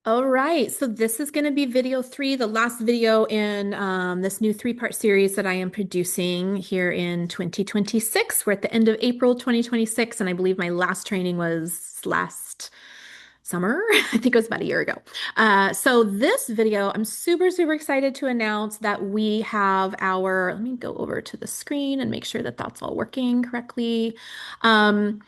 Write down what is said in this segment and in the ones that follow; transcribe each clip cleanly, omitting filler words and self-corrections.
All right, so this is going to be video three, the last video in this new three-part series that I am producing here in 2026. We're at the end of April 2026, and I believe my last training was last summer. I think it was about a year ago. So this video, I'm super, super excited to announce that we have let me go over to the screen and make sure that that's all working correctly. Um,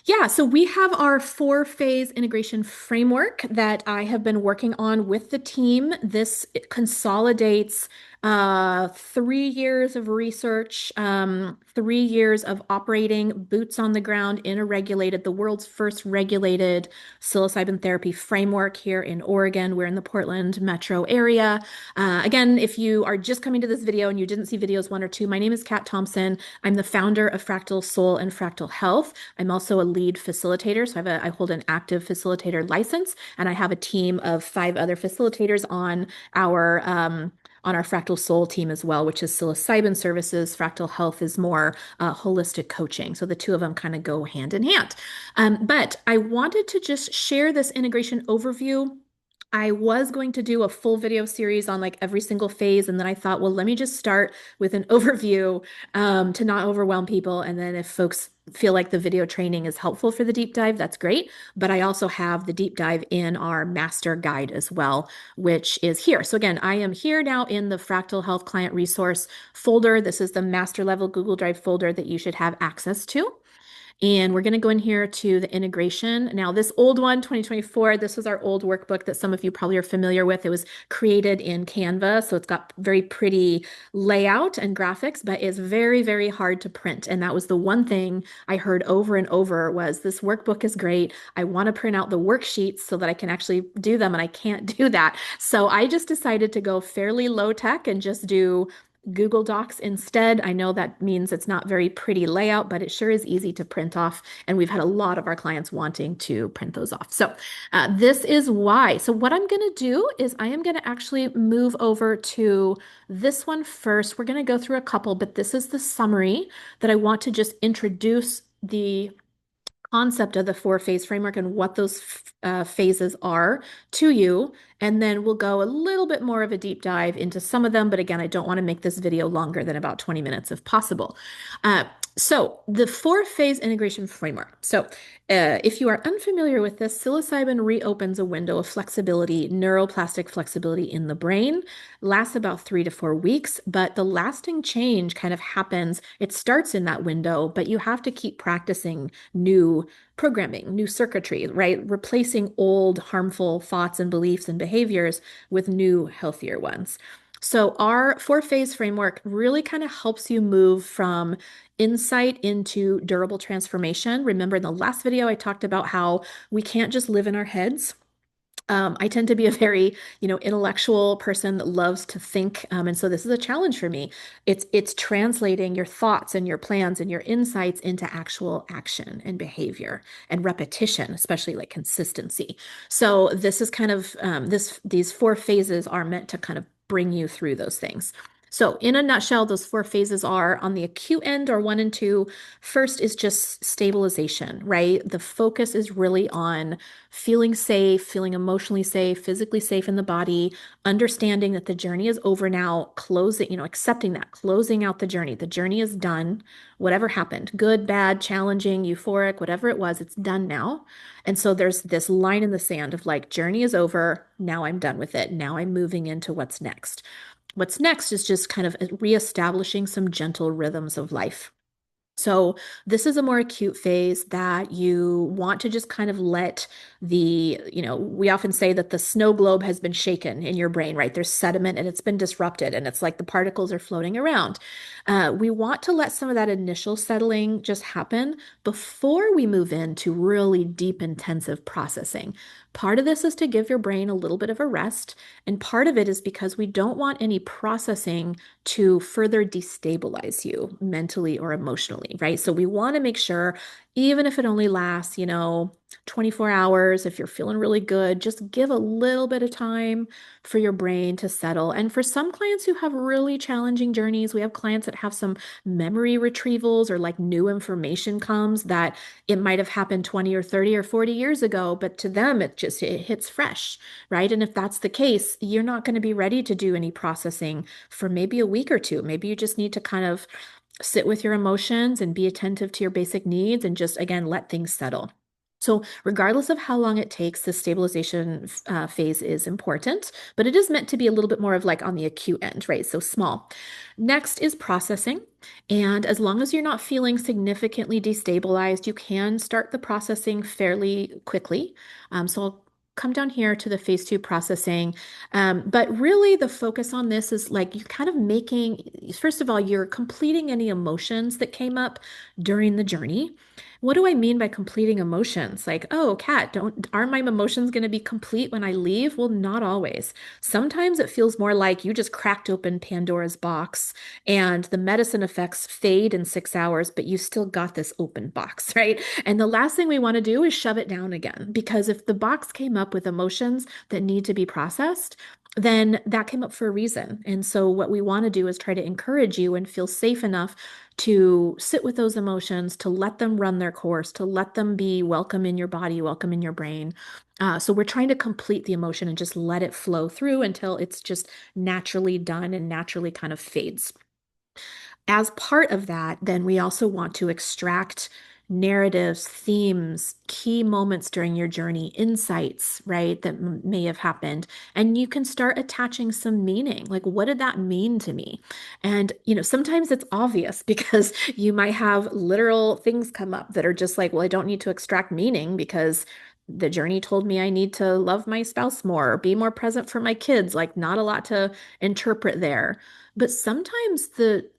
yeah, so we have our four-phase integration framework that I have been working on with the team. This consolidates 3 years of research, 3 years of operating boots on the ground in a regulated, the world's first regulated psilocybin therapy framework here in Oregon. We're in the Portland metro area. Again, if you are just coming to this video and you didn't see videos one or two, my name is Kat Thompson. I'm the founder of Fractal Soul and Fractal Health. I'm also a lead facilitator, so I hold an active facilitator license, and I have a team of 5 other facilitators on our Fractal Soul team as well, which is psilocybin services. Fractal Health is more holistic coaching. So the two of them kind of go hand in hand. But I wanted to just share this integration overview. I was going to do a full video series on like every single phase, and then I thought, well, let me just start with an overview to not overwhelm people. And then if folks feel like the video training is helpful for the deep dive, that's great. But I also have the deep dive in our master guide as well, which is here. So again, I am here now in the Fractal Health Client Resource folder. This is the master level Google Drive folder that you should have access to. And we're going to go in here to the integration. Now, this old one, 2024, this was our old workbook that some of you probably are familiar with. It was created in Canva, so it's got very pretty layout and graphics, but it's very, very hard to print. And that was the one thing I heard over and over was this workbook is great. I want to print out the worksheets so that I can actually do them, and I can't do that. So I just decided to go fairly low tech and just do Google Docs instead. I know that means it's not very pretty layout, but it sure is easy to print off. And we've had a lot of our clients wanting to print those off. So this is why. So what I'm going to do is I am going to actually move over to this one first. We're going to go through a couple, but this is the summary that I want to just introduce the concept of the four-phase framework and what those phases are to you. And then we'll go a little bit more of a deep dive into some of them. But again, I don't want to make this video longer than about 20 minutes if possible. So the four-phase integration framework. So if you are unfamiliar with this, psilocybin reopens a window of flexibility, neuroplastic flexibility in the brain, lasts about 3 to 4 weeks, but the lasting change kind of happens. It starts in that window, but you have to keep practicing new programming, new circuitry, right? Replacing old harmful thoughts and beliefs and behaviors with new, healthier ones. So our four-phase framework really kind of helps you move from insight into durable transformation. Remember in the last video, I talked about how we can't just live in our heads. I tend to be a very, intellectual person that loves to think, and so this is a challenge for me. It's translating your thoughts and your plans and your insights into actual action and behavior and repetition, especially like consistency. So this is kind of these four phases are meant to kind of bring you through those things. So in a nutshell, those four phases are on the acute end or one and two. First is just stabilization, right? The focus is really on feeling safe, feeling emotionally safe, physically safe in the body, understanding that the journey is over now, accepting that, closing out the journey. The journey is done. Whatever happened, good, bad, challenging, euphoric, whatever it was, it's done now. And so there's this line in the sand of like, journey is over. Now I'm done with it. Now I'm moving into what's next. What's next is just kind of reestablishing some gentle rhythms of life. So this is a more acute phase that you want to just kind of let we often say that the snow globe has been shaken in your brain, right? There's sediment and it's been disrupted and it's like the particles are floating around. We want to let some of that initial settling just happen before we move into really deep, intensive processing. Part of this is to give your brain a little bit of a rest, and part of it is because we don't want any processing to further destabilize you mentally or emotionally, right? So we want to make sure, even if it only lasts, 24 hours. If you're feeling really good, just give a little bit of time for your brain to settle. And for some clients who have really challenging journeys, we have clients that have some memory retrievals or like new information comes that it might have happened 20 or 30 or 40 years ago, but to them it hits fresh, right? And if that's the case, you're not going to be ready to do any processing for maybe a week or two. Maybe you just need to kind of sit with your emotions and be attentive to your basic needs and just again let things settle. So, regardless of how long it takes, the stabilization phase is important, but it is meant to be a little bit more of like on the acute end, right? So, small. Next is processing. And as long as you're not feeling significantly destabilized, you can start the processing fairly quickly. So, I'll come down here to the phase two processing. But really, the focus on this is like you're kind of making, first of all, you're completing any emotions that came up during the journey. What do I mean by completing emotions? Like, oh, Kat, don't aren't my emotions going to be complete when I leave? Well, not always. Sometimes it feels more like you just cracked open Pandora's box and the medicine effects fade in 6 hours, but you still got this open box, right? And the last thing we want to do is shove it down again, because if the box came up with emotions that need to be processed, then that came up for a reason. And so, what we want to do is try to encourage you and feel safe enough to sit with those emotions, to let them run their course, to let them be welcome in your body, welcome in your brain. So, we're trying to complete the emotion and just let it flow through until it's just naturally done and naturally kind of fades. As part of that, then we also want to extract narratives, themes, key moments during your journey, insights, right, that may have happened. And you can start attaching some meaning. Like, what did that mean to me? And, sometimes it's obvious because you might have literal things come up that are just like, well, I don't need to extract meaning because the journey told me I need to love my spouse more or be more present for my kids. Like, not a lot to interpret there. But sometimes the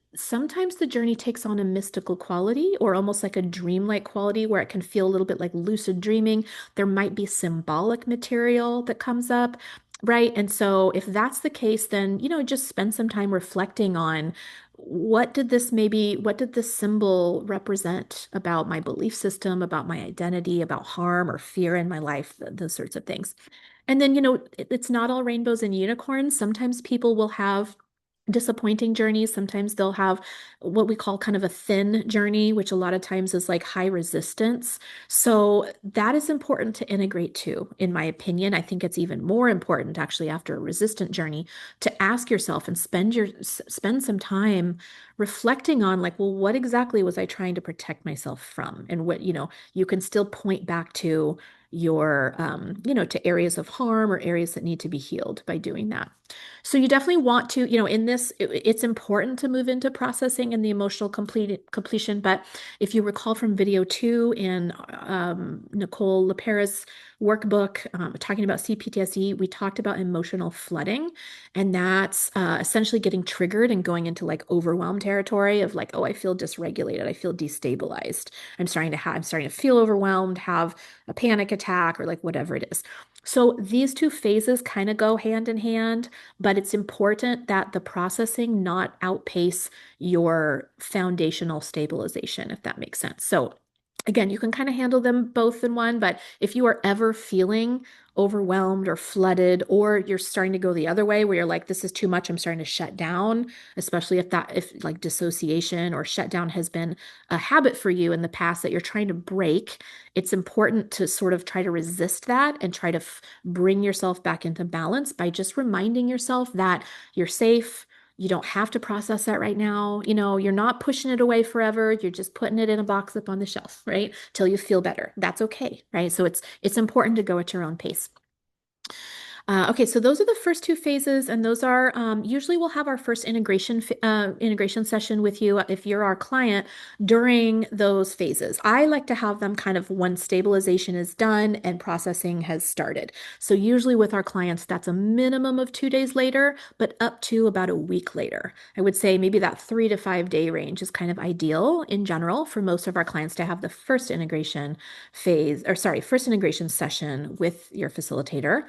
journey takes on a mystical quality or almost like a dreamlike quality where it can feel a little bit like lucid dreaming. There might be symbolic material that comes up, right? And so if that's the case, then, just spend some time reflecting on what did this symbol represent about my belief system, about my identity, about harm or fear in my life, those sorts of things. And then, it's not all rainbows and unicorns. Sometimes people will have disappointing journeys. Sometimes they'll have what we call kind of a thin journey, which a lot of times is like high resistance. So that is important to integrate too, in my opinion. I think it's even more important actually after a resistant journey to ask yourself and spend some time reflecting on like, well, what exactly was I trying to protect myself from? And what, you can still point back to your, to areas of harm or areas that need to be healed by doing that. So you definitely want to, in this, it's important to move into processing and the emotional completion. But if you recall from video two in Nicole LePera's workbook talking about CPTSD, we talked about emotional flooding, and that's essentially getting triggered and going into like overwhelm territory of like, oh, I feel dysregulated, I feel destabilized, I'm starting to feel overwhelmed, have a panic attack, or like whatever it is. So these two phases kind of go hand in hand, but it's important that the processing not outpace your foundational stabilization, if that makes sense. So again, you can kind of handle them both in one, but if you are ever feeling overwhelmed or flooded, or you're starting to go the other way where you're like, this is too much, I'm starting to shut down, especially if like dissociation or shutdown has been a habit for you in the past that you're trying to break, it's important to sort of try to resist that and try to bring yourself back into balance by just reminding yourself that you're safe. You don't have to process that right now. You're not pushing it away forever. You're just putting it in a box up on the shelf, right? Till you feel better. That's okay, right? So it's important to go at your own pace. Okay, so those are the first two phases, and those are usually we'll have our first integration session with you if you're our client during those phases. I like to have them kind of when stabilization is done and processing has started. So usually with our clients, that's a minimum of 2 days later, but up to about a week later. I would say maybe that 3 to 5 day range is kind of ideal in general for most of our clients to have the first integration phase, or sorry, first integration session with your facilitator.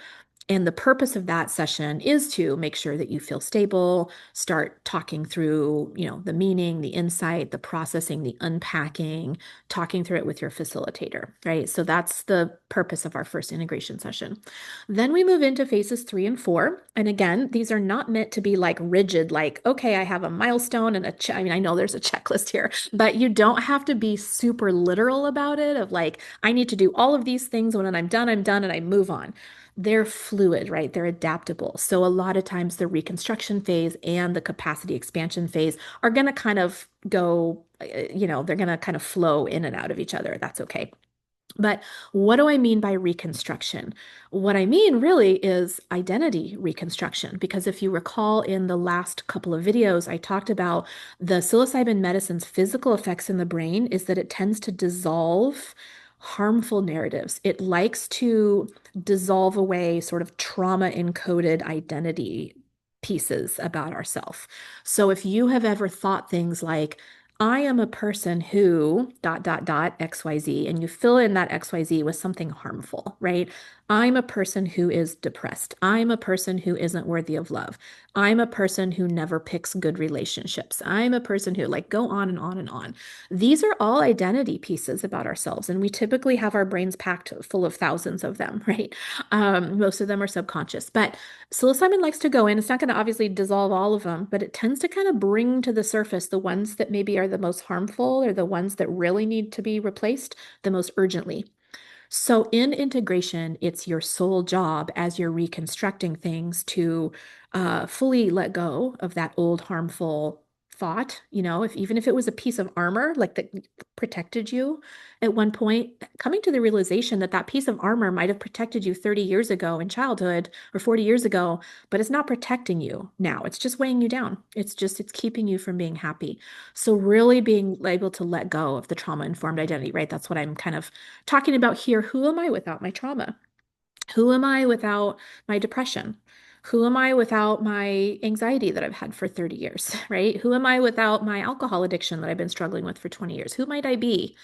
And the purpose of that session is to make sure that you feel stable, start talking through, the meaning, the insight, the processing, the unpacking, talking through it with your facilitator, right? So that's the purpose of our first integration session. Then we move into phases 3 and 4. And again, these are not meant to be like rigid, like, okay, I have a milestone and I mean, I know there's a checklist here, but you don't have to be super literal about it of like, I need to do all of these things. When I'm done, and I move on. They're fluid, right? They're adaptable. So a lot of times the reconstruction phase and the capacity expansion phase are going to kind of go, they're going to kind of flow in and out of each other. That's okay. But what do I mean by reconstruction? What I mean really is identity reconstruction, because if you recall in the last couple of videos, I talked about the psilocybin medicine's physical effects in the brain is that it tends to dissolve harmful narratives. It likes to dissolve away sort of trauma encoded identity pieces about ourselves. So if you have ever thought things like, I am a person who dot dot dot XYZ, and you fill in that XYZ with something harmful, right? I'm a person who is depressed. I'm a person who isn't worthy of love. I'm a person who never picks good relationships. I'm a person who, like, go on and on and on. These are all identity pieces about ourselves, and we typically have our brains packed full of thousands of them, right? Most of them are subconscious, but psilocybin likes to go in. It's not going to obviously dissolve all of them, but it tends to kind of bring to the surface the ones that maybe are the most harmful or the ones that really need to be replaced the most urgently. So in integration, it's your sole job as you're reconstructing things to fully let go of that old harmful thought. If even if it was a piece of armor like that protected you at one point, coming to the realization that that piece of armor might have protected you 30 years ago in childhood or 40 years ago, but it's not protecting you now. It's just weighing you down. It's keeping you from being happy. So really being able to let go of the trauma-informed identity, right? That's what I'm kind of talking about here. Who am I without my trauma? Who am I without my depression? Who am I without my anxiety that I've had for 30 years, right? Who am I without my alcohol addiction that I've been struggling with for 20 years? Who might I be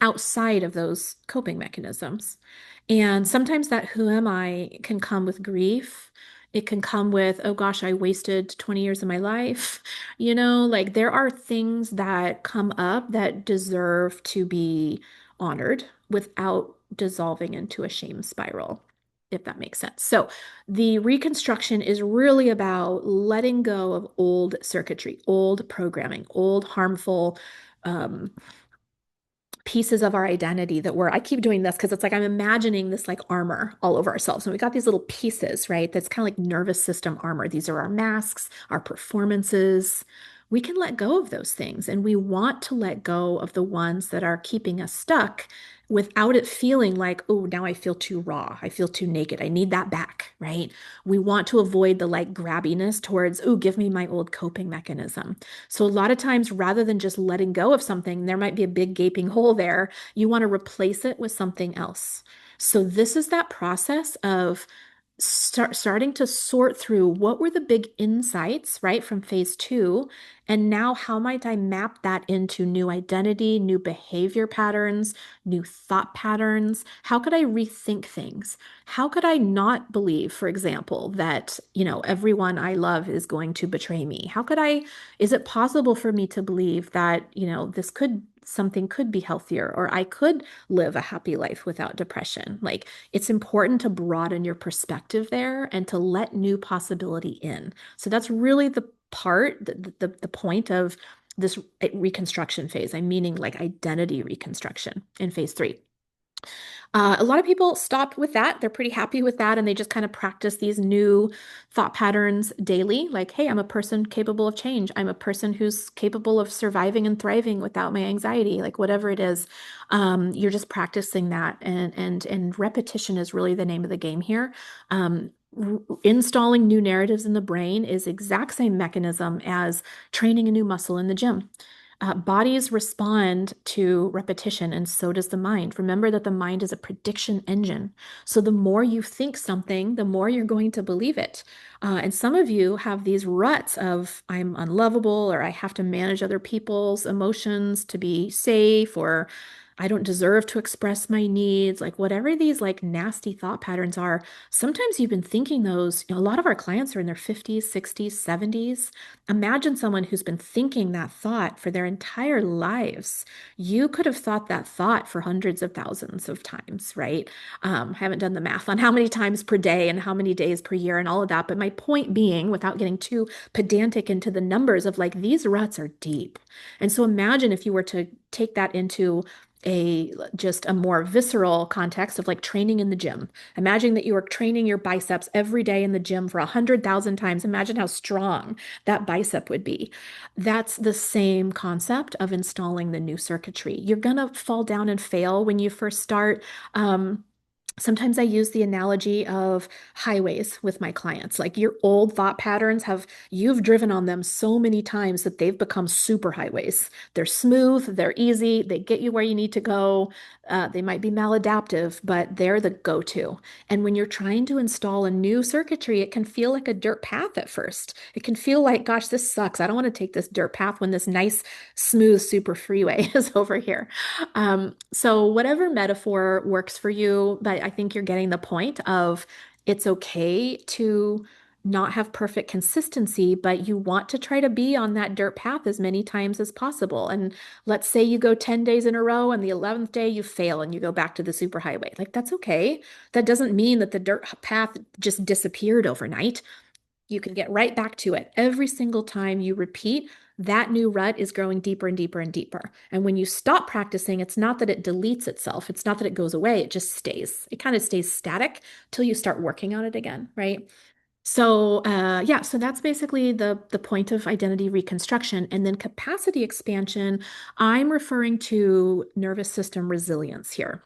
outside of those coping mechanisms? And sometimes that who am I can come with grief. It can come with, oh gosh, I wasted 20 years of my life. Like there are things that come up that deserve to be honored without dissolving into a shame spiral, if that makes sense. So the reconstruction is really about letting go of old circuitry, old programming, old harmful um, pieces of our identity I keep doing this because it's like I'm imagining this like armor all over ourselves. And we got these little pieces, right? That's kind of like nervous system armor. These are our masks, our performances. We can let go of those things. And we want to let go of the ones that are keeping us stuck without it feeling like, oh, now I feel too raw. I feel too naked. I need that back, right? We want to avoid the like grabbiness towards, oh, give me my old coping mechanism. So a lot of times, rather than just letting go of something, there might be a big gaping hole there. You want to replace it with something else. So this is that process of starting to sort through what were the big insights, right, from phase 2, and now how might I map that into new identity, new behavior patterns, new thought patterns? How could I rethink things? How could I not believe, for example, that, everyone I love is going to betray me? Is it possible for me to believe that, something could be healthier, or I could live a happy life without depression? Like, it's important to broaden your perspective there and to let new possibility in. So that's really the point of this reconstruction phase. I'm meaning like identity reconstruction in phase 3. A lot of people stop with that. They're pretty happy with that, and they just kind of practice these new thought patterns daily. Like, hey, I'm a person capable of change. I'm a person who's capable of surviving and thriving without my anxiety. Like, whatever it is, you're just practicing that, and repetition is really the name of the game here. Installing new narratives in the brain is exact same mechanism as training a new muscle in the gym. Bodies respond to repetition, and so does the mind. Remember that the mind is a prediction engine. So the more you think something, the more you're going to believe it. And some of you have these ruts of I'm unlovable, or I have to manage other people's emotions to be safe, or I don't deserve to express my needs, like whatever these like nasty thought patterns are. Sometimes you've been thinking those, a lot of our clients are in their 50s, 60s, 70s. Imagine someone who's been thinking that thought for their entire lives. You could have thought that thought for hundreds of thousands of times, right? I haven't done the math on how many times per day and how many days per year and all of that. But my point being, without getting too pedantic into the numbers of like these ruts are deep. And so imagine if you were to take that into a just a more visceral context of like training in the gym. Imagine that you are training your biceps every day in the gym for 100,000 times. Imagine how strong that bicep would be. That's the same concept of installing the new circuitry. You're gonna fall down and fail when you first start. Sometimes I use the analogy of highways with my clients. Like your old thought patterns you've driven on them so many times that they've become super highways. They're smooth, they're easy, they get you where you need to go. They might be maladaptive, but they're the go-to. And when you're trying to install a new circuitry, it can feel like a dirt path at first. It can feel like, gosh, this sucks. I don't want to take this dirt path when this nice, smooth, super freeway is over here. So whatever metaphor works for you, but I think you're getting the point of it's okay to not have perfect consistency, but you want to try to be on that dirt path as many times as possible. And let's say you go 10 days in a row and the 11th day you fail and you go back to the superhighway. Like that's okay. That doesn't mean that the dirt path just disappeared overnight. You can get right back to it. Every single time you repeat, that new rut is growing deeper and deeper and deeper. And when you stop practicing, it's not that it deletes itself. It's not that it goes away. It just stays. It kind of stays static till you start working on it again, right? So yeah, so that's basically the point of identity reconstruction. And then capacity expansion, I'm referring to nervous system resilience here.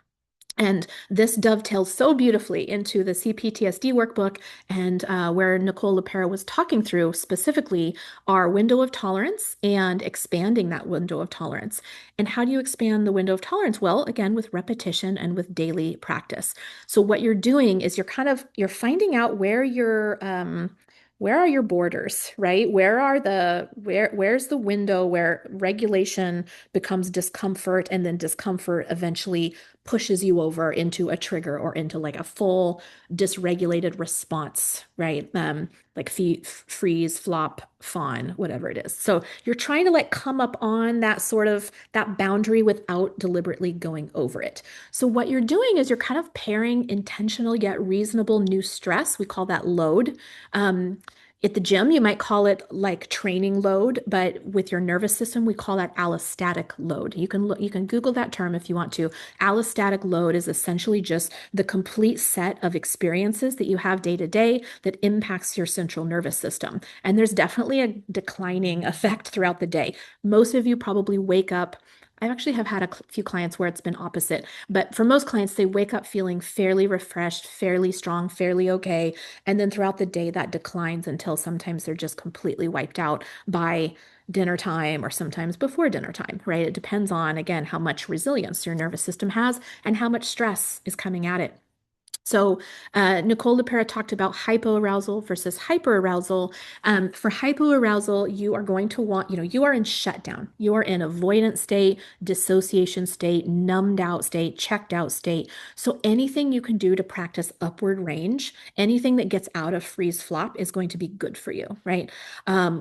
And this dovetails so beautifully into the CPTSD workbook and where Nicole LePera was talking through specifically our window of tolerance and expanding that window of tolerance. And how do you expand the window of tolerance? Well, again, with repetition and with daily practice. So what you're doing is you're finding out where are your borders, right? Where's the window where regulation becomes discomfort and then discomfort eventually pushes you over into a trigger or into like a full dysregulated response, right? Like freeze, flop, fawn, whatever it is. So you're trying to like come up on that sort of that boundary without deliberately going over it. So what you're doing is you're kind of pairing intentional yet reasonable new stress. We call that load. At the gym, you might call it like training load, but with your nervous system, we call that allostatic load. You can Google that term if you want to. Allostatic load is essentially just the complete set of experiences that you have day to day that impacts your central nervous system. And there's definitely a declining effect throughout the day. Most of you probably wake up. I actually have had a few clients where it's been opposite, but for most clients, they wake up feeling fairly refreshed, fairly strong, fairly okay. And then throughout the day, that declines until sometimes they're just completely wiped out by dinner time or sometimes before dinner time, right? It depends on, again, how much resilience your nervous system has and how much stress is coming at it. So, Nicole LePera talked about hypoarousal versus hyperarousal. For hypoarousal, you are going to want, you are in shutdown. You are in avoidant state, dissociation state, numbed out state, checked out state. So, anything you can do to practice upward range, anything that gets out of freeze flop is going to be good for you, right?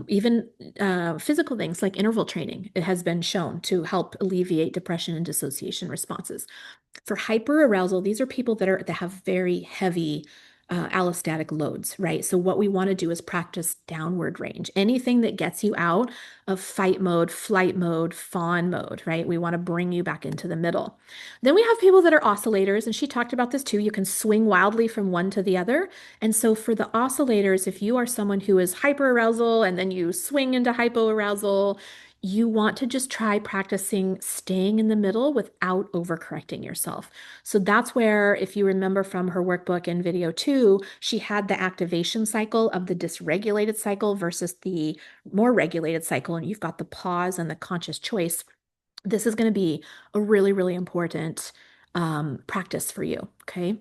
Even physical things like interval training, it has been shown to help alleviate depression and dissociation responses. For hyperarousal, these are people that have very heavy allostatic loads, right? So what we want to do is practice downward range. Anything that gets you out of fight mode, flight mode, fawn mode, right? We want to bring you back into the middle. Then we have people that are oscillators, and she talked about this too. You can swing wildly from one to the other. And so for the oscillators, if you are someone who is hyperarousal and then you swing into hypoarousal, you want to just try practicing staying in the middle without overcorrecting yourself. So that's where, if you remember from her workbook in video 2, she had the activation cycle of the dysregulated cycle versus the more regulated cycle, and you've got the pause and the conscious choice. This is going to be a really, really important practice for you. Okay.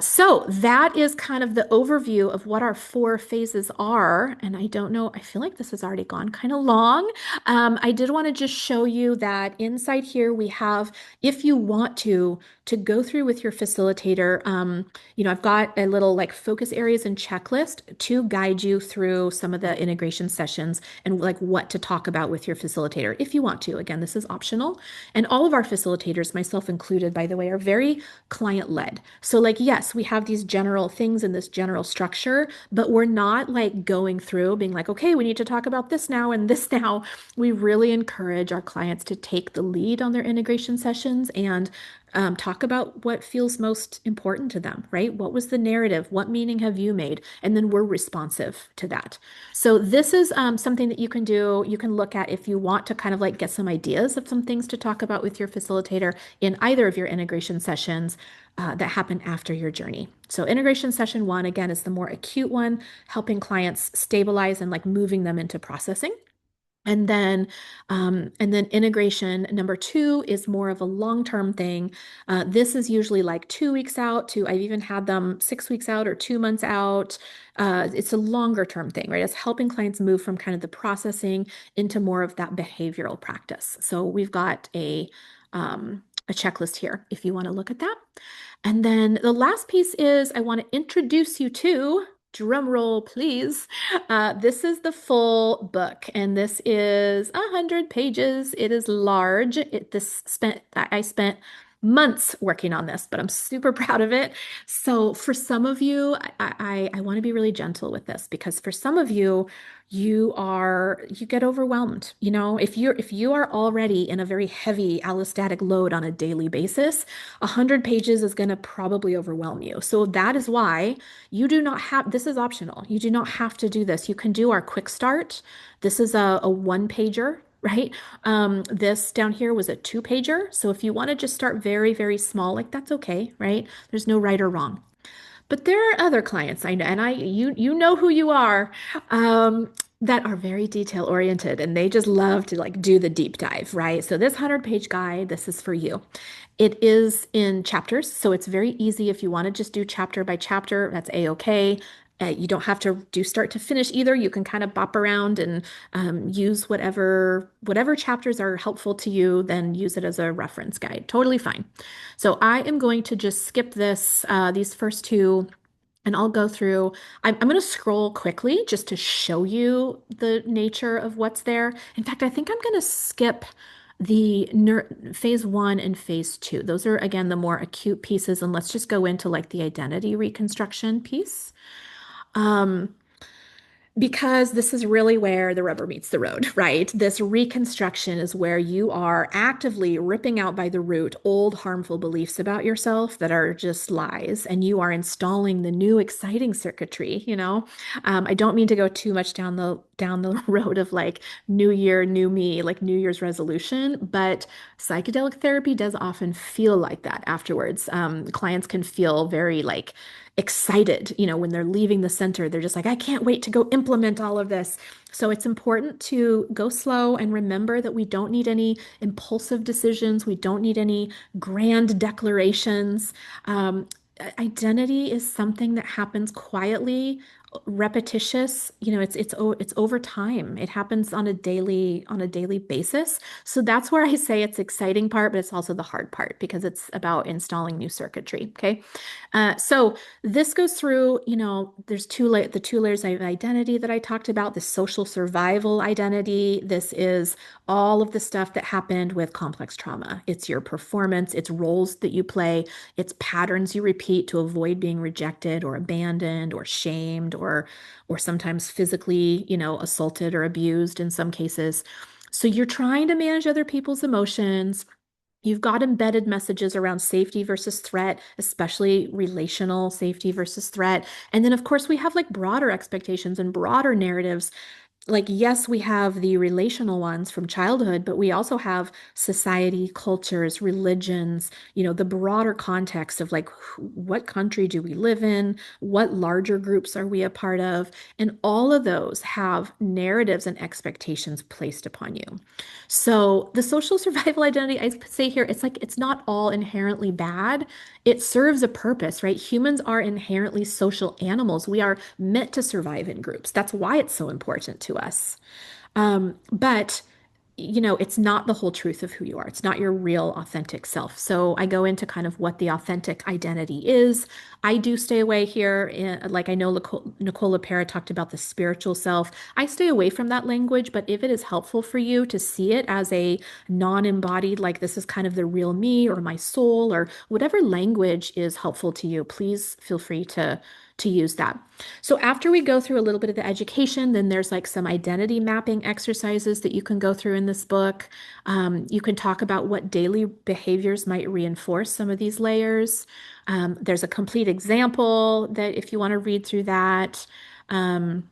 So that is kind of the overview of what our four phases are. And I don't know, I feel like this has already gone kind of long. I did want to just show you that inside here we have, if you want to go through with your facilitator, I've got a little like focus areas and checklist to guide you through some of the integration sessions and like what to talk about with your facilitator if you want to. Again, this is optional. And all of our facilitators, myself included, by the way, are very client led. So, like, yes, we have these general things in this general structure, but we're not like going through being like, okay, we need to talk about this now and this now. We really encourage our clients to take the lead on their integration sessions and talk about what feels most important to them, right? What was the narrative? What meaning have you made? And then we're responsive to that. So this is something that you can do. You can look at if you want to kind of like get some ideas of some things to talk about with your facilitator in either of your integration sessions that happen after your journey. So integration session one, again, is the more acute one, helping clients stabilize and like moving them into processing. And then integration number two is more of a long-term thing. This is usually like 2 weeks out to, I've even had them 6 weeks out or 2 months out. It's a longer term thing, right? It's helping clients move from kind of the processing into more of that behavioral practice. So we've got a checklist here if you want to look at that. And then the last piece is I want to introduce you to, drum roll, please. This is the full book, and this is 100 pages. It is large. I spent months working on this, but I'm super proud of it. So for some of you, I want to be really gentle with this because for some of you, you get overwhelmed. If you are already in a very heavy allostatic load on a daily basis, 100 pages is going to probably overwhelm you. So that is why you do not have, this is optional. You do not have to do this. You can do our quick start. This is a one pager, right? This down here was a 2 pager. So if you want to just start very, very small, like that's okay, right? There's no right or wrong. But there are other clients I know, and you know who you are, that are very detail oriented and they just love to like do the deep dive, right? So this 100-page guide, this is for you. It is in chapters, so it's very easy if you want to just do chapter by chapter, that's a-okay. You don't have to do start to finish either. You can kind of bop around and use whatever chapters are helpful to you, then use it as a reference guide. Totally fine. So I am going to just skip these first two, and I'll go through. I'm going to scroll quickly just to show you the nature of what's there. In fact, I think I'm going to skip the phase one and phase two. Those are, again, the more acute pieces. And let's just go into like the identity reconstruction piece. Um, because this is really where the rubber meets the road, right? This reconstruction is where you are actively ripping out by the root old harmful beliefs about yourself that are just lies, and you are installing the new exciting circuitry. I don't mean to go too much down the road of like new year, new me, like New Year's resolution, but psychedelic therapy does often feel like that afterwards. Clients can feel very like excited, when they're leaving the center. They're just like, I can't wait to go implement all of this. So it's important to go slow and remember that we don't need any impulsive decisions. We don't need any grand declarations. Identity is something that happens quietly, repetitious. It's over time. It happens on a daily basis. So that's where I say it's exciting part, but it's also the hard part because it's about installing new circuitry. Okay. So this goes through, there's the 2 layers of identity that I talked about, the social survival identity. This is all of the stuff that happened with complex trauma. It's your performance, it's roles that you play, it's patterns you repeat to avoid being rejected or abandoned or shamed or sometimes physically, assaulted or abused in some cases. So you're trying to manage other people's emotions. You've got embedded messages around safety versus threat, especially relational safety versus threat. And then, of course, we have like broader expectations and broader narratives like, yes, we have the relational ones from childhood, but we also have society, cultures, religions, the broader context of like what country do we live in? What larger groups are we a part of? And all of those have narratives and expectations placed upon you. So the social survival identity, I say here, it's like it's not all inherently bad. It serves a purpose, right? Humans are inherently social animals. We are meant to survive in groups. That's why it's so important to us. But it's not the whole truth of who you are. It's not your real authentic self. So I go into kind of what the authentic identity is. I do stay away here. Like I know Nicole LePera talked about the spiritual self. I stay away from that language, but if it is helpful for you to see it as a non-embodied, like this is kind of the real me or my soul or whatever language is helpful to you, please feel free to use that. So after we go through a little bit of the education, then there's like some identity mapping exercises that you can go through in this book. You can talk about what daily behaviors might reinforce some of these layers. There's a complete example that if you want to read through that. Um,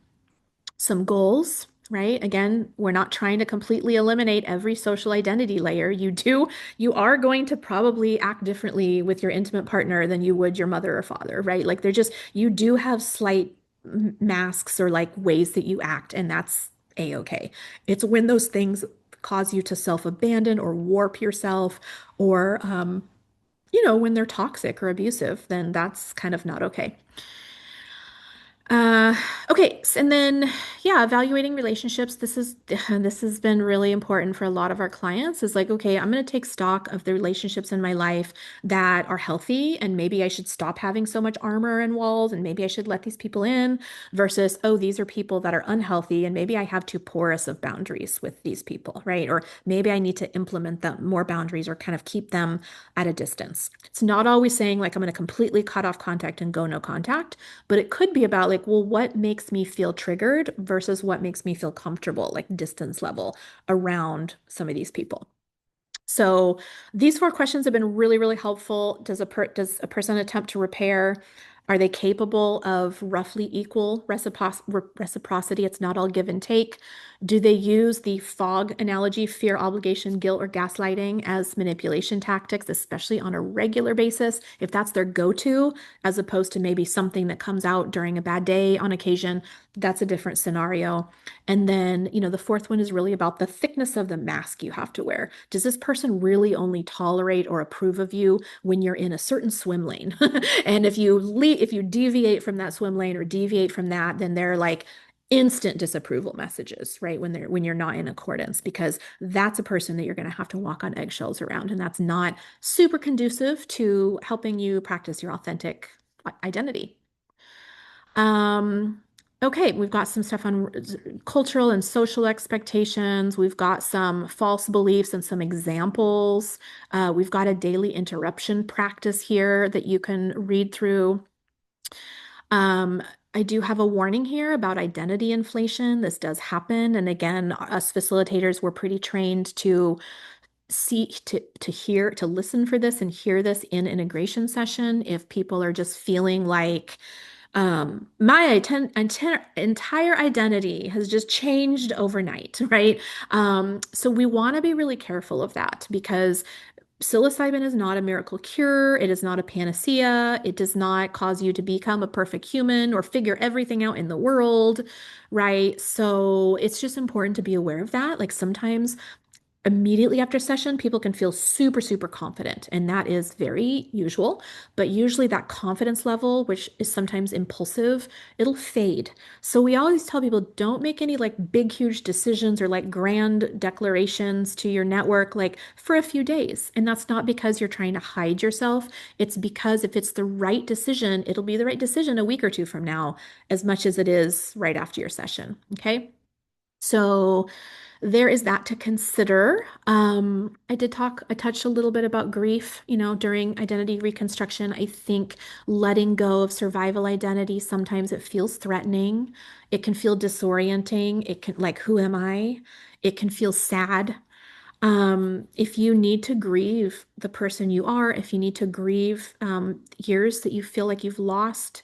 some goals, right? Again, we're not trying to completely eliminate every social identity layer. You are going to probably act differently with your intimate partner than you would your mother or father, right? Like you do have slight masks or like ways that you act, and that's a-okay. It's when those things cause you to self-abandon or warp yourself or, when they're toxic or abusive, then that's kind of not okay. Uh, okay, and then yeah, evaluating relationships. This has been really important for a lot of our clients. Is like, okay, I'm going to take stock of the relationships in my life that are healthy, and maybe I should stop having so much armor and walls, and maybe I should let these people in, versus, oh, these are people that are unhealthy, and maybe I have too porous of boundaries with these people, right? Or maybe I need to implement them more boundaries or kind of keep them at a distance. It's not always saying like I'm going to completely cut off contact and go no contact. But it could be about like, well, what makes me feel triggered versus what makes me feel comfortable, like distance level around some of these people. So these four questions have been really, really helpful. Does a person attempt to repair? Are they capable of roughly equal reciprocity? It's not all give and take. Do they use the fog analogy, fear, obligation, guilt, or gaslighting as manipulation tactics, especially on a regular basis, if that's their go-to, as opposed to maybe something that comes out during a bad day on occasion? That's a different scenario. And then, the fourth one is really about the thickness of the mask you have to wear. Does this person really only tolerate or approve of you when you're in a certain swim lane? And if you deviate from that swim lane or deviate from that, then they're like instant disapproval messages, right? When you're not in accordance, because that's a person that you're going to have to walk on eggshells around, and that's not super conducive to helping you practice your authentic identity. Um, okay, we've got some stuff on cultural and social expectations. We've got some false beliefs and some examples. We've got a daily interruption practice here that you can read through. Um, I do have a warning here about identity inflation. This does happen. And again, us facilitators, we're pretty trained to to listen for this and hear this in integration session. If people are just feeling like my entire identity has just changed overnight, right? So we want to be really careful of that because psilocybin is not a miracle cure. It is not a panacea. It does not cause you to become a perfect human or figure everything out in the world, right? So it's just important to be aware of that. Like sometimes immediately after session, people can feel super, super confident, and that is very usual. But usually, that confidence level, which is sometimes impulsive, it'll fade. So, we always tell people don't make any like big, huge decisions or like grand declarations to your network like for a few days. And that's not because you're trying to hide yourself. It's because if it's the right decision, it'll be the right decision a week or two from now, as much as it is right after your session. Okay. So, there is that to consider. I touched a little bit about grief, during identity reconstruction. I think letting go of survival identity, sometimes it feels threatening. It can feel disorienting. It can, like, who am I? It can feel sad. If you need to grieve the person you are, if you need to grieve years that you feel like you've lost,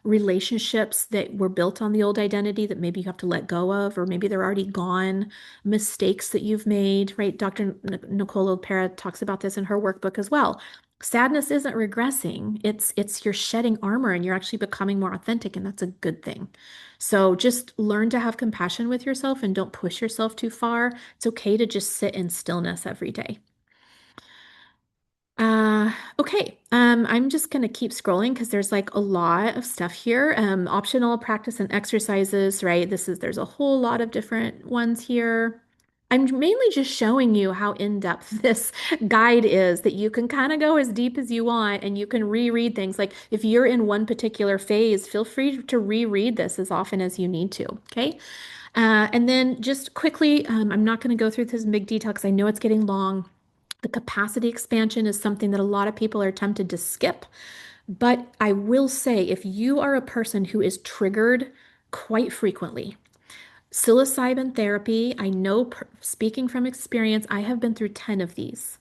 relationships that were built on the old identity that maybe you have to let go of, or maybe they're already gone, mistakes that you've made, right? Dr. Nicole Pera talks about this in her workbook as well. Sadness isn't regressing. It's you're shedding armor and you're actually becoming more authentic, and that's a good thing. So just learn to have compassion with yourself and don't push yourself too far. It's okay to just sit in stillness every day. Okay. I'm just gonna keep scrolling because there's like a lot of stuff here. Optional practice and exercises, right? There's a whole lot of different ones here. I'm mainly just showing you how in-depth this guide is, that you can kind of go as deep as you want and you can reread things. Like if you're in one particular phase, feel free to reread this as often as you need to. Okay. And then just quickly, I'm not going to go through this in big detail because I know it's getting long. The capacity expansion is something that a lot of people are tempted to skip. But I will say, if you are a person who is triggered quite frequently, psilocybin therapy, I know, speaking from experience, I have been through 10 of these.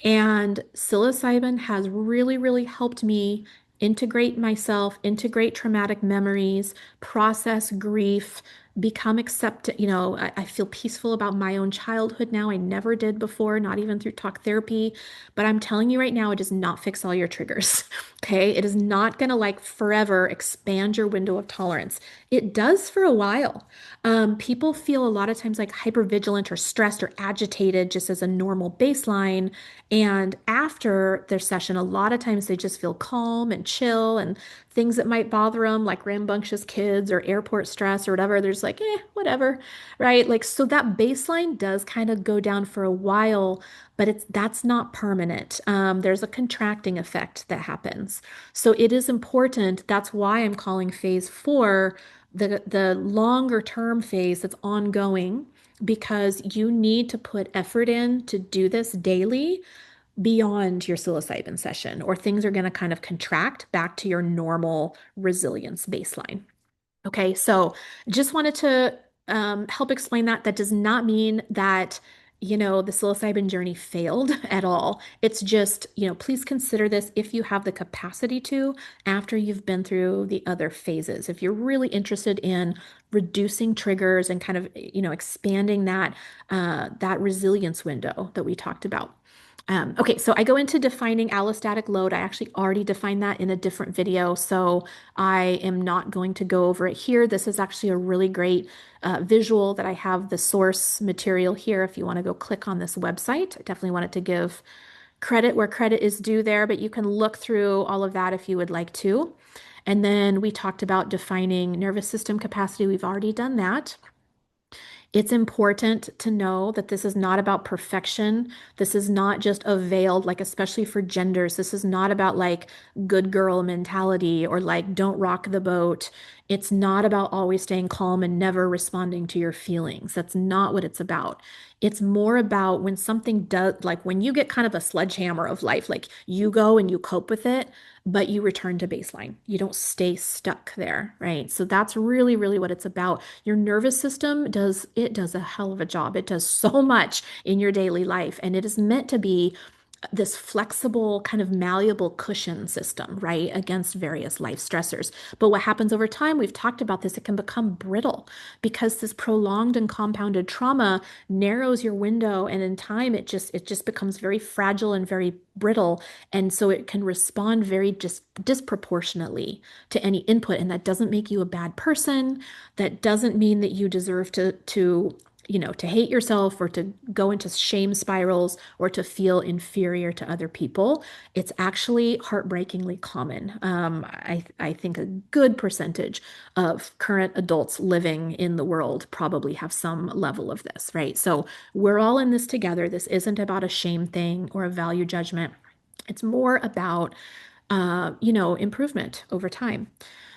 And psilocybin has really, really helped me integrate myself, integrate traumatic memories, process grief, become accepted. I feel peaceful about my own childhood now. I never did before, not even through talk therapy. But I'm telling you right now, it does not fix all your triggers. Okay. It is not going to like forever expand your window of tolerance. It does for a while. People feel a lot of times like hypervigilant or stressed or agitated just as a normal baseline. And after their session, a lot of times they just feel calm and chill, and things that might bother them, like rambunctious kids or airport stress or whatever, there's like, whatever, right? Like, so that baseline does kind of go down for a while, but that's not permanent. There's a contracting effect that happens. So it is important. That's why I'm calling phase 4 the longer term phase that's ongoing, because you need to put effort in to do this daily beyond your psilocybin session, or things are going to kind of contract back to your normal resilience baseline. Okay, so just wanted to help explain that. That does not mean that, the psilocybin journey failed at all. It's just, please consider this if you have the capacity to, after you've been through the other phases. If you're really interested in reducing triggers and kind of, expanding that resilience window that we talked about. Okay, so I go into defining allostatic load. I actually already defined that in a different video, so I am not going to go over it here. This is actually a really great visual that I have the source material here if you want to go click on this website. I definitely wanted to give credit where credit is due there, but you can look through all of that if you would like to. And then we talked about defining nervous system capacity. We've already done that. It's important to know that this is not about perfection. This is not just a veiled, like, especially for genders, this is not about like good girl mentality or like don't rock the boat. It's not about always staying calm and never responding to your feelings. That's not what it's about. It's more about when something does, like when you get kind of a sledgehammer of life, like you go and you cope with it, but you return to baseline. You don't stay stuck there, right? So that's really, really what it's about. Your nervous system does a hell of a job. It does so much in your daily life, and it is meant to be this flexible, kind of malleable cushion system, right, against various life stressors. But what happens over time, we've talked about this, it can become brittle because this prolonged and compounded trauma narrows your window, and in time it just becomes very fragile and very brittle, and so it can respond very just disproportionately to any input. And that doesn't make you a bad person. That doesn't mean that you deserve to hate yourself or to go into shame spirals or to feel inferior to other people. It's actually heartbreakingly common. I think a good percentage of current adults living in the world probably have some level of this, right? So we're all in this together. This isn't about a shame thing or a value judgment. It's more about improvement over time.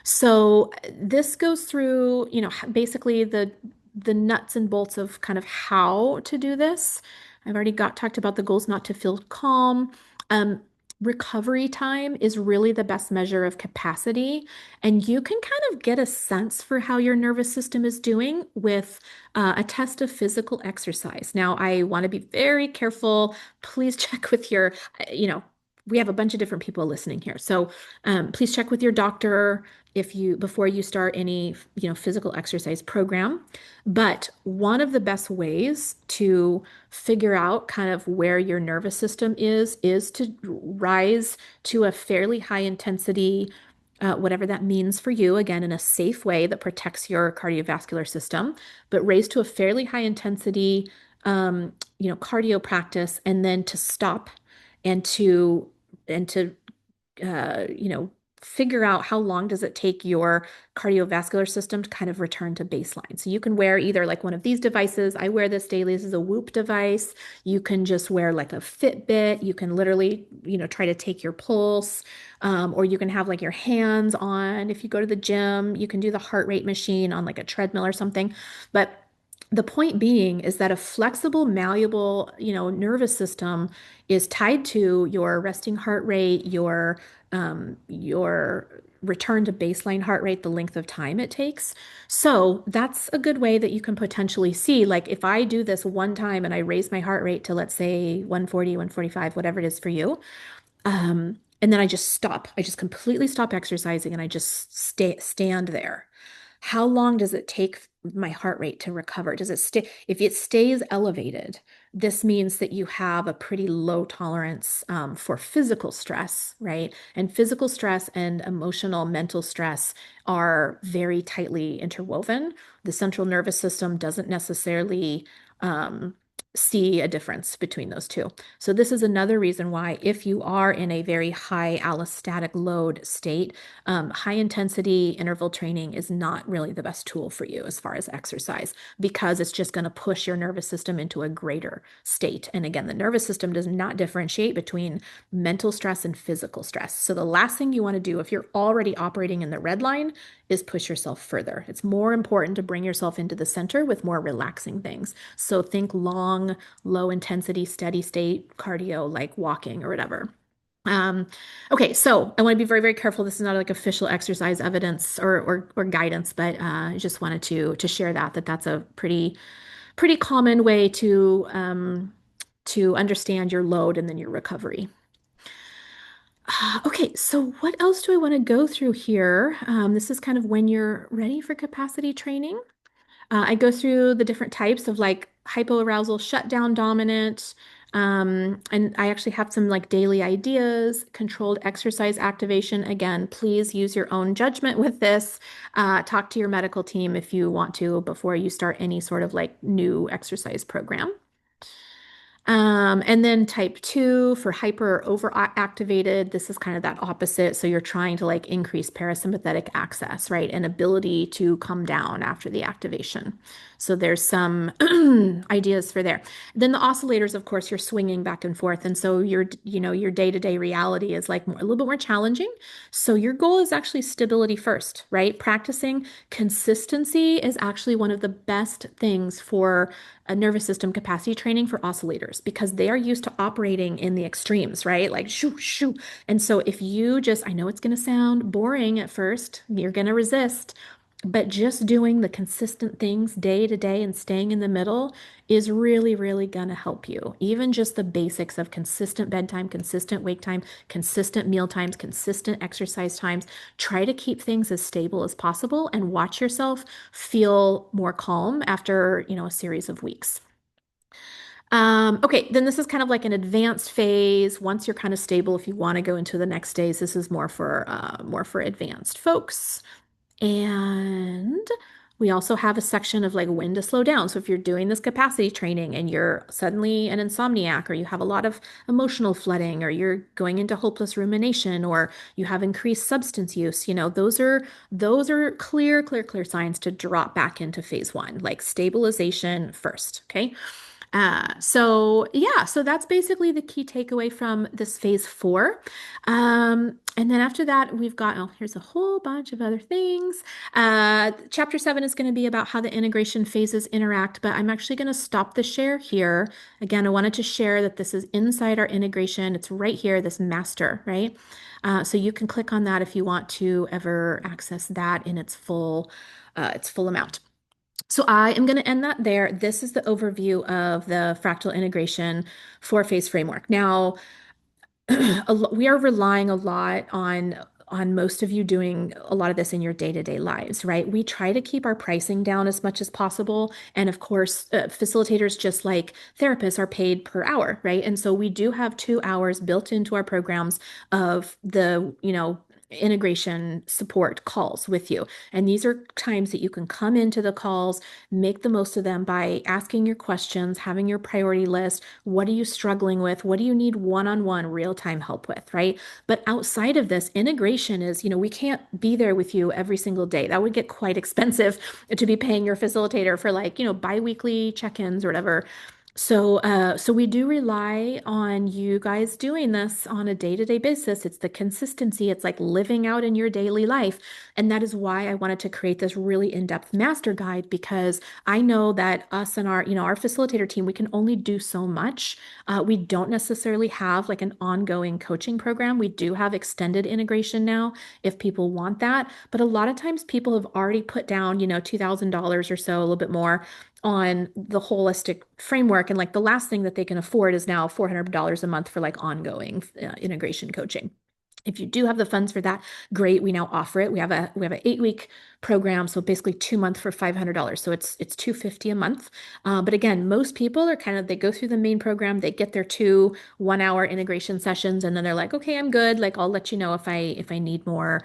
So this goes through, basically the nuts and bolts of kind of how to do this. I've already got talked about the goals not to feel calm. Um, recovery time is really the best measure of capacity. And you can kind of get a sense for how your nervous system is doing with a test of physical exercise. Now, I want to be very careful. Please check with your, we have a bunch of different people listening here. So please check with your doctor if you before you start any, physical exercise program. But one of the best ways to figure out kind of where your nervous system is to rise to a fairly high intensity, whatever that means for you, again, in a safe way that protects your cardiovascular system, but raise to a fairly high intensity, cardio practice, and then to stop and to figure out how long does it take your cardiovascular system to kind of return to baseline. So you can wear either like one of these devices. I wear this daily. This is a Whoop device. You can just wear like a Fitbit. You can literally, try to take your pulse, or you can have like your hands on. If you go to the gym, you can do the heart rate machine on like a treadmill or something. But the point being is that a flexible, malleable, nervous system is tied to your resting heart rate, your return to baseline heart rate, the length of time it takes. So that's a good way that you can potentially see, like if I do this one time and I raise my heart rate to, let's say, 140, 145, whatever it is for you, and then I just stop. I just completely stop exercising and I just stand there. How long does it take my heart rate to recover? Does it stay? If it stays elevated, this means that you have a pretty low tolerance for physical stress, right? And physical stress and emotional, mental stress are very tightly interwoven. The central nervous system doesn't necessarily see a difference between those two. So this is another reason why if you are in a very high allostatic load state, high intensity interval training is not really the best tool for you as far as exercise, because it's just going to push your nervous system into a greater state. And again, the nervous system does not differentiate between mental stress and physical stress. So the last thing you want to do if you're already operating in the red line is push yourself further. It's more important to bring yourself into the center with more relaxing things. So think long, low intensity, steady state cardio, like walking or whatever. Um, okay, so I want to be very, very careful. This is not like official exercise evidence or guidance, but I just wanted to share that's a pretty common way to understand your load and then your recovery. Okay, so what else do I want to go through here? This is kind of when you're ready for capacity training. I go through the different types of like hypoarousal, shutdown dominant, and I actually have some like daily ideas, controlled exercise activation. Again, please use your own judgment with this. Talk to your medical team if you want to before you start any sort of like new exercise program. And then type 2 for hyper or overactivated, this is kind of that opposite. So you're trying to like increase parasympathetic access, right? And ability to come down after the activation. So there's some ideas for there. Then the oscillators, of course, you're swinging back and forth. And so your day-to-day reality is like a little bit more challenging. So your goal is actually stability first, right? Practicing consistency is actually one of the best things for a nervous system capacity training for oscillators, because they are used to operating in the extremes, right? Like shoo, shoo. And so if you just, I know it's going to sound boring at first, you're going to resist, but just doing the consistent things day to day and staying in the middle is really, really going to help you. Even just the basics of consistent bedtime, consistent wake time, consistent meal times, consistent exercise times. Try to keep things as stable as possible and watch yourself feel more calm after, a series of weeks. Okay, then this is kind of like an advanced phase. Once you're kind of stable, if you want to go into the next days, this is more for advanced folks. And we also have a section of like when to slow down. So if you're doing this capacity training and you're suddenly an insomniac, or you have a lot of emotional flooding, or you're going into hopeless rumination, or you have increased substance use, those are clear signs to drop back into phase 1, like stabilization first. Okay. So yeah, so that's basically the key takeaway from this phase four. And then after that, we've got, oh, here's a whole bunch of other things. Chapter seven is going to be about how the integration phases interact, but I'm actually going to stop the share here. Again, I wanted to share that this is inside our integration. It's right here, this master, right? So you can click on that if you want to ever access that in its full amount. So I am going to end that there. This is the overview of the fractal integration four-phase framework. Now, we are relying a lot on most of you doing a lot of this in your day-to-day lives, right? We try to keep our pricing down as much as possible. And of course, facilitators, just like therapists, are paid per hour, right? And so we do have 2 hours built into our programs of integration support calls with you. And these are times that you can come into the calls, make the most of them by asking your questions, having your priority list. What are you struggling with? What do you need one-on-one real-time help with, right? But outside of this, integration is, we can't be there with you every single day. That would get quite expensive to be paying your facilitator for biweekly check-ins or whatever. So we do rely on you guys doing this on a day-to-day basis. It's the consistency. It's like living out in your daily life. And that is why I wanted to create this really in-depth master guide, because I know that us and our facilitator team, we can only do so much. We don't necessarily have like an ongoing coaching program. We do have extended integration now if people want that. But a lot of times people have already put down, $2,000 or so, a little bit more on the holistic framework. And like the last thing that they can afford is now $400 a month for like ongoing integration coaching. If you do have the funds for that, great. We now offer it. We have an 8-week program, so basically 2 months for $500. So it's $250 a month. But again, most people are they go through the main program, they get their 2 1-hour integration sessions, and then they're like, okay, I'm good. Like I'll let you know if I need more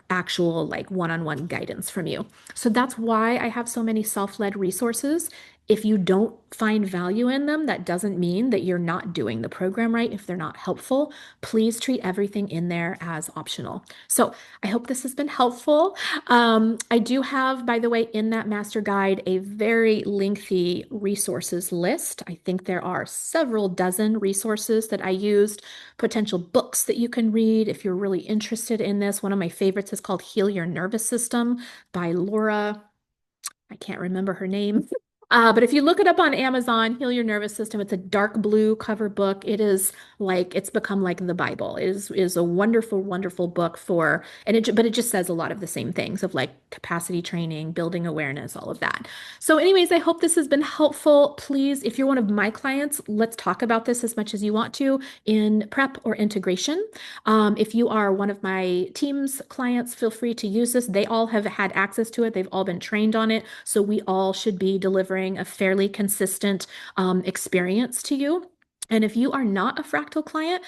actual like one-on-one guidance from you. So that's why I have so many self-led resources. If you don't find value in them, that doesn't mean that you're not doing the program right. If they're not helpful, please treat everything in there as optional. So I hope this has been helpful. I do have, by the way, in that master guide, a very lengthy resources list. I think there are several dozen resources that I used, potential books that you can read if you're really interested in this. One of my favorites is called Heal Your Nervous System by Laura. I can't remember her name. But if you look it up on Amazon, Heal Your Nervous System, it's a dark blue cover book. It is like, it's become like the Bible. It is a wonderful, wonderful book but it just says a lot of the same things of like capacity training, building awareness, all of that. So anyways, I hope this has been helpful. Please, if you're one of my clients, let's talk about this as much as you want to in prep or integration. If you are one of my team's clients, feel free to use this. They all have had access to it. They've all been trained on it. So we all should be delivering a fairly consistent experience to you. And if you are not a Fractal client,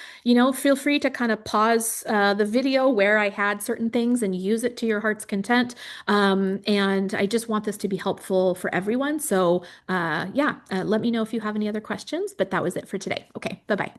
feel free to kind of pause the video where I had certain things and use it to your heart's content. And I just want this to be helpful for everyone. So yeah, let me know if you have any other questions, but that was it for today. Okay, bye-bye.